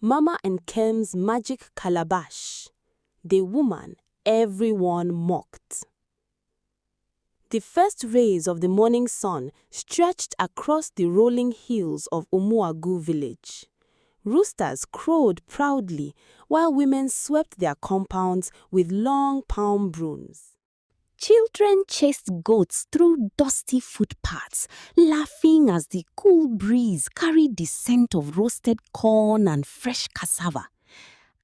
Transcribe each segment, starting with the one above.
Mama Nkem's magic calabash, the woman everyone mocked. The first rays of the morning sun stretched across the rolling hills of Umuagu village. Roosters crowed proudly while women swept their compounds with long palm brooms. Children chased goats through dusty footpaths, laughing as the cool breeze carried the scent of roasted corn and fresh cassava.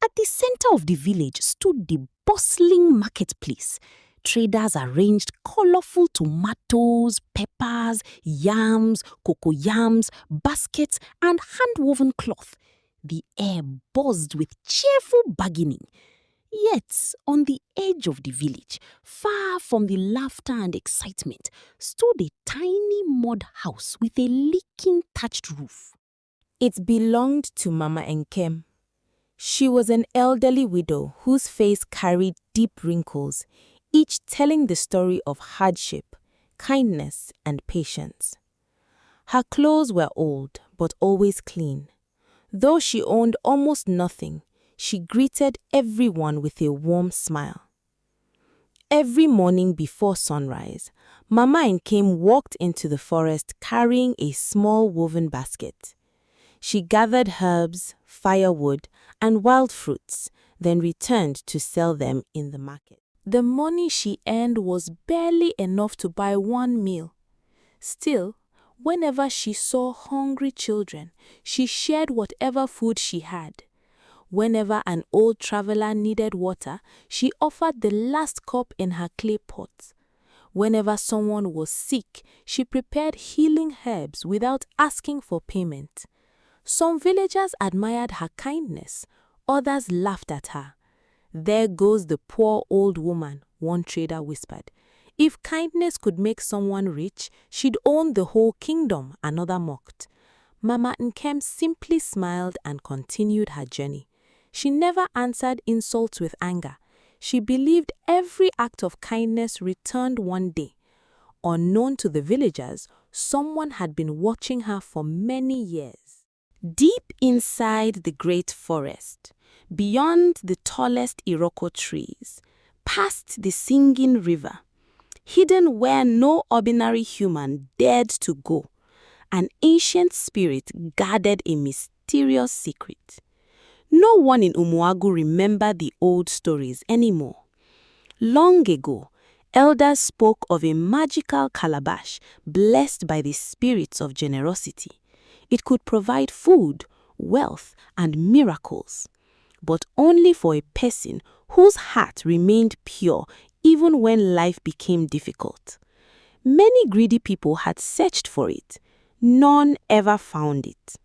At the center of the village stood the bustling marketplace. Traders arranged colorful tomatoes, peppers, yams, cocoyams, baskets, and hand-woven cloth. The air buzzed with cheerful bargaining. Yet, on the edge of the village, far from the laughter and excitement, stood a tiny mud house with a leaking thatched roof. It belonged to Mama Nkem. She was an elderly widow whose face carried deep wrinkles, each telling the story of hardship, kindness, and patience. Her clothes were old, but always clean. Though she owned almost nothing, she greeted everyone with a warm smile. Every morning before sunrise, Mama Nkem walked into the forest carrying a small woven basket. She gathered herbs, firewood, and wild fruits, then returned to sell them in the market. The money she earned was barely enough to buy one meal. Still, whenever she saw hungry children, she shared whatever food she had. Whenever an old traveler needed water, she offered the last cup in her clay pot. Whenever someone was sick, she prepared healing herbs without asking for payment. Some villagers admired her kindness, others laughed at her. "There goes the poor old woman," one trader whispered. "If kindness could make someone rich, she'd own the whole kingdom," another mocked. Mama Nkem simply smiled and continued her journey. She never answered insults with anger. She believed every act of kindness returned one day. Unknown to the villagers, someone had been watching her for many years. Deep inside the great forest, beyond the tallest Iroko trees, past the singing river, hidden where no ordinary human dared to go, an ancient spirit guarded a mysterious secret. No one in Umuagu remembered the old stories anymore. Long ago, elders spoke of a magical calabash blessed by the spirits of generosity. It could provide food, wealth, and miracles, but only for a person whose heart remained pure even when life became difficult. Many greedy people had searched for it. None ever found it.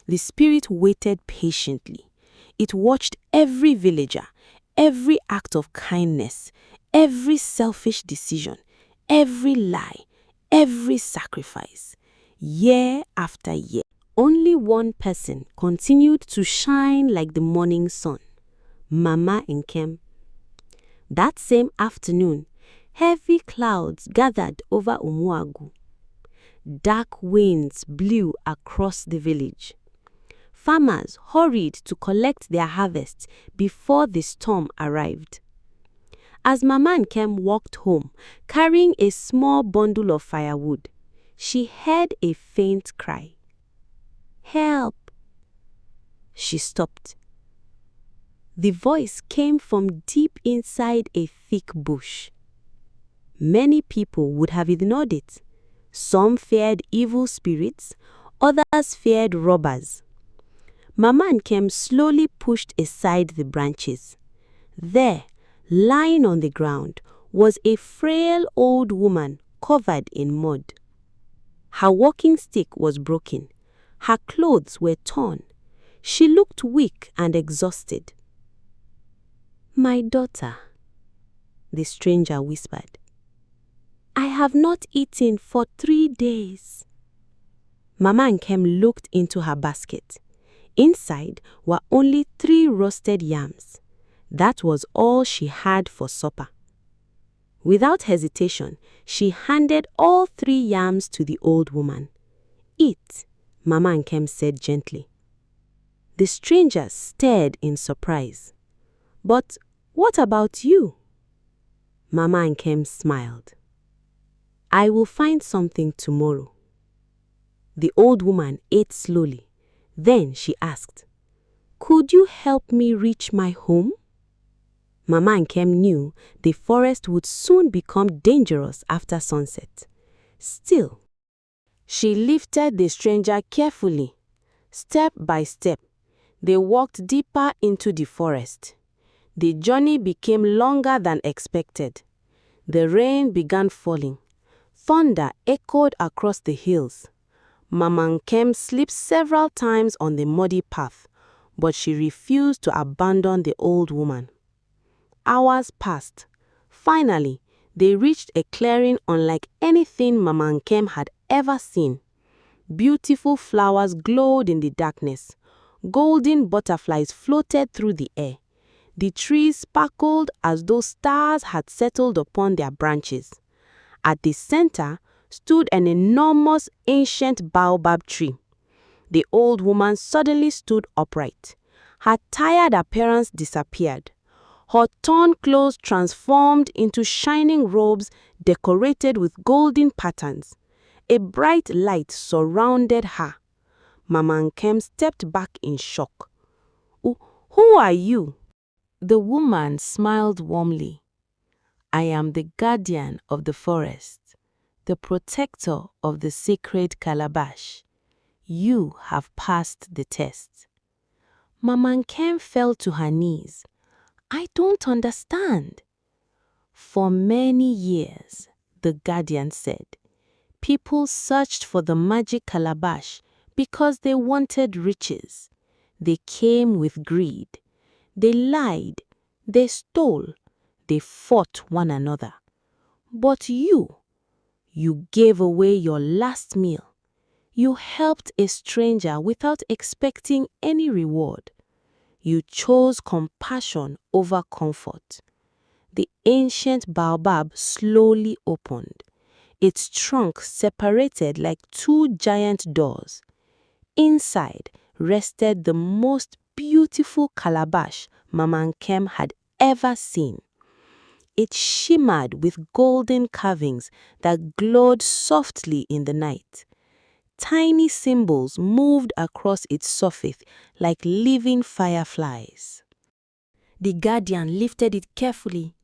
The spirit waited patiently. It watched every villager, every act of kindness, every selfish decision, every lie, every sacrifice. Year after year, only one person continued to shine like the morning sun: Mama Nkem. That same afternoon, heavy clouds gathered over Umuagu. Dark winds blew across the village. Farmers hurried to collect their harvests before the storm arrived. As Mama Nkem walked home, carrying a small bundle of firewood, she heard a faint cry. "Help!" She stopped. The voice came from deep inside a thick bush. Many people would have ignored it. Some feared evil spirits, others feared robbers. Mama Nkem slowly pushed aside the branches. There, lying on the ground, was a frail old woman covered in mud. Her walking stick was broken. Her clothes were torn. She looked weak and exhausted. "My daughter," the stranger whispered, "I have not eaten for 3 days." Mama Nkem looked into her basket. Inside were only 3 roasted yams. That was all she had for supper. Without hesitation, she handed all 3 yams to the old woman. "Eat," Mama Nkem said gently. The stranger stared in surprise. "But what about you?" Mama Nkem smiled. "I will find something tomorrow." The old woman ate slowly. Then she asked, "Could you help me reach my home?" Mama Nkem knew the forest would soon become dangerous after sunset. Still, she lifted the stranger carefully. Step by step, they walked deeper into the forest. The journey became longer than expected. The rain began falling. Thunder echoed across the hills. Mama Nkem slipped several times on the muddy path, but she refused to abandon the old woman. Hours passed. Finally, they reached a clearing unlike anything Mama Nkem had ever seen. Beautiful flowers glowed in the darkness. Golden butterflies floated through the air. The trees sparkled as though stars had settled upon their branches. At the center stood an enormous ancient baobab tree. The old woman suddenly stood upright. Her tired appearance disappeared. Her torn clothes transformed into shining robes decorated with golden patterns. A bright light surrounded her. Mama Nkem stepped back in shock. "Who are you?" The woman smiled warmly. "I am the guardian of the forest, the protector of the sacred Calabash. You have passed the test." Mama Nkem fell to her knees. "I don't understand." "For many years," the guardian said, "people searched for the magic Calabash because they wanted riches. They came with greed. They lied. They stole. They fought one another. But you gave away your last meal. You helped a stranger without expecting any reward. You chose compassion over comfort." The ancient baobab slowly opened. Its trunk separated like two giant doors. Inside rested the most beautiful calabash Mama Nkem had ever seen. It shimmered with golden carvings that glowed softly in the night. Tiny symbols moved across its surface like living fireflies. The guardian lifted it carefully.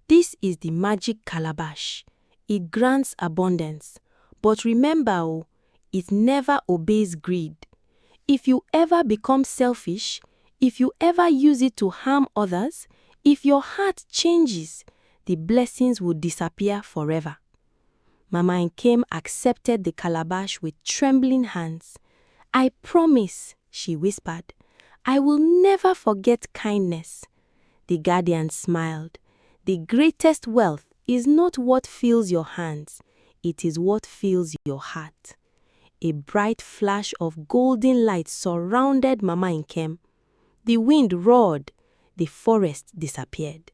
"This is the magic calabash. It grants abundance. But remember, it never obeys greed. If you ever become selfish, if you ever use it to harm others, if your heart changes, the blessings will disappear forever." Mama Nkem accepted the calabash with trembling hands. "I promise," she whispered, "I will never forget kindness." The guardian smiled. "The greatest wealth is not what fills your hands, it is what fills your heart." A bright flash of golden light surrounded Mama Nkem. The wind roared. The forest disappeared.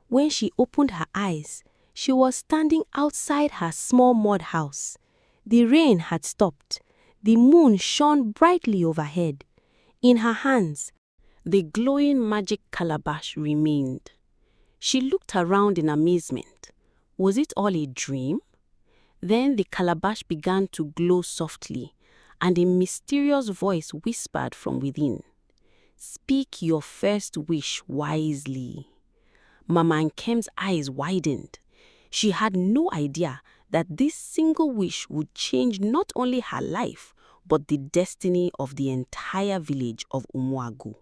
When she opened her eyes, she was standing outside her small mud house. The rain had stopped. The moon shone brightly overhead. In her hands, the glowing magic calabash remained. She looked around in amazement. Was it all a dream? Then the calabash began to glow softly, and a mysterious voice whispered from within, "Speak your first wish wisely." Mama Nkem's eyes widened. She had no idea that this single wish would change not only her life, but the destiny of the entire village of Umuagu.